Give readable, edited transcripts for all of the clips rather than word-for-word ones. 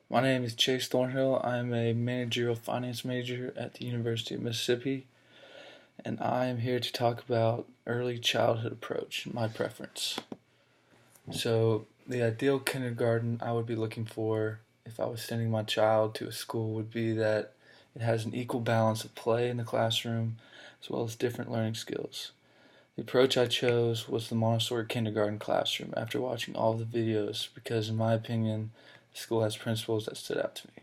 My name is Chase Thornhill. I'm a managerial finance major at the University of Mississippi, and I am here to talk about early childhood approach, my preference. So, the ideal kindergarten I would be looking for if I was sending my child to a school would be that it has an equal balance of play in the classroom as well as different learning skills. The approach I chose was the Montessori kindergarten classroom after watching all of the videos because, in my opinion, the school has principles that stood out to me.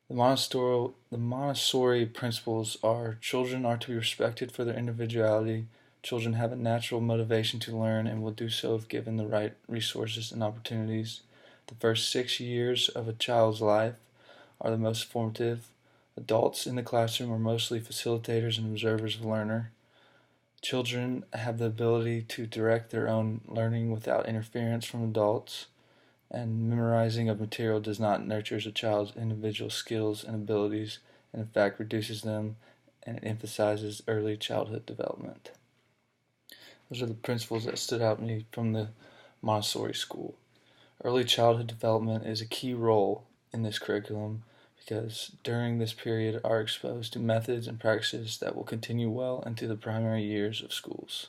The Montessori principles are: children are to be respected for their individuality, children have a natural motivation to learn and will do so if given the right resources and opportunities. The first 6 years of a child's life are the most formative. Adults in the classroom are mostly facilitators and observers of the learner. Children have the ability to direct their own learning without interference from adults, and memorizing of material does not nurture a child's individual skills and abilities, and in fact reduces them, and it emphasizes early childhood development. Those are the principles that stood out to me from the Montessori school. Early childhood development is a key role in this curriculum because during this period are exposed to methods and practices that will continue well into the primary years of schools.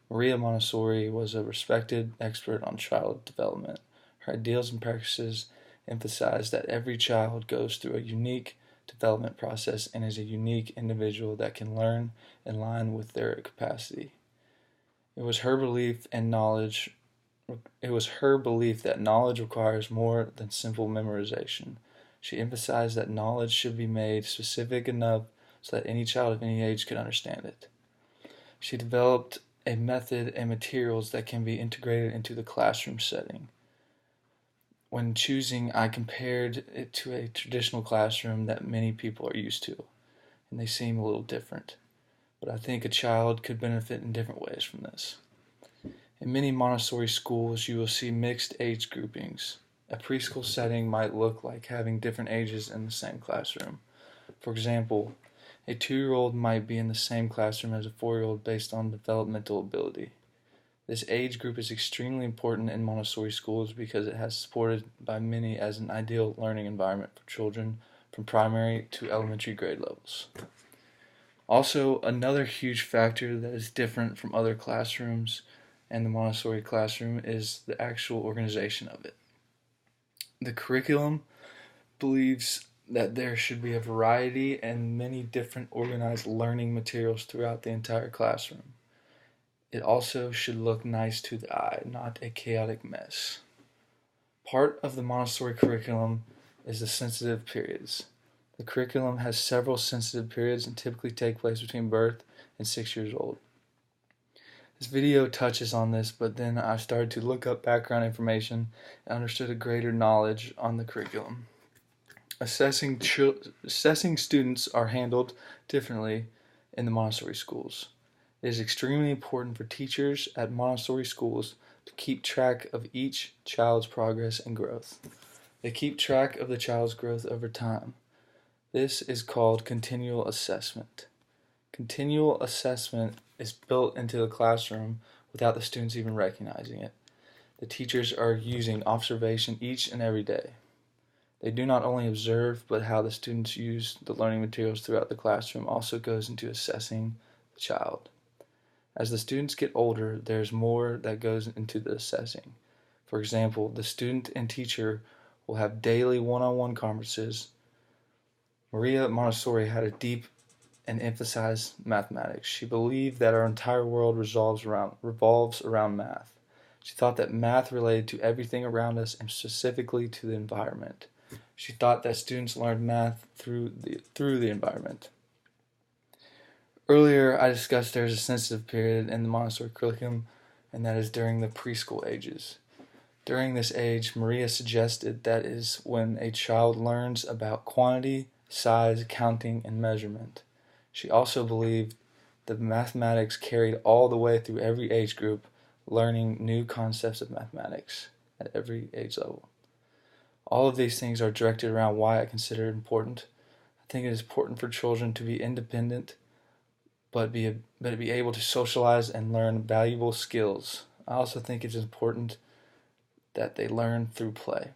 Maria Montessori was a respected expert on child development. Her ideals and practices emphasize that every child goes through a unique development process and is a unique individual that can learn in line with their capacity. It was her belief that knowledge requires more than simple memorization. She emphasized that knowledge should be made specific enough so that any child of any age could understand it. She developed a method and materials that can be integrated into the classroom setting. When choosing, I compared it to a traditional classroom that many people are used to, and they seem a little different. But I think a child could benefit in different ways from this. In many Montessori schools, you will see mixed age groupings. A preschool setting might look like having different ages in the same classroom. For example, a 2-year-old might be in the same classroom as a 4-year-old based on developmental ability. This age group is extremely important in Montessori schools because it has supported by many as an ideal learning environment for children from primary to elementary grade levels. Also, another huge factor that is different from other classrooms and the Montessori classroom is the actual organization of it. The curriculum believes that there should be a variety and many different organized learning materials throughout the entire classroom. It also should look nice to the eye, not a chaotic mess. Part of the Montessori curriculum is the sensitive periods. The curriculum has several sensitive periods and typically take place between birth and 6 years old. This video touches on this, but then I started to look up background information and understood a greater knowledge on the curriculum. Assessing students are handled differently in the Montessori schools. It is extremely important for teachers at Montessori schools to keep track of each child's progress and growth. They keep track of the child's growth over time. This is called continual assessment. Continual assessment is built into the classroom without the students even recognizing it. The teachers are using observation each and every day. They do not only observe, but how the students use the learning materials throughout the classroom also goes into assessing the child. As the students get older, there's more that goes into the assessing. For example, the student and teacher will have daily one-on-one conferences. Maria Montessori had a deep and emphasized mathematics. She believed that our entire world revolves around math. She thought that math related to everything around us and specifically to the environment. She thought that students learned math through the environment. Earlier, I discussed there's a sensitive period in the Montessori curriculum, and that is during the preschool ages. During this age, Maria suggested that is when a child learns about quantity, size, counting, and measurement. She also believed that mathematics carried all the way through every age group, learning new concepts of mathematics at every age level. All of these things are directed around why I consider it important. I think it is important for children to be independent, but be able to socialize and learn valuable skills. I also think it's important that they learn through play.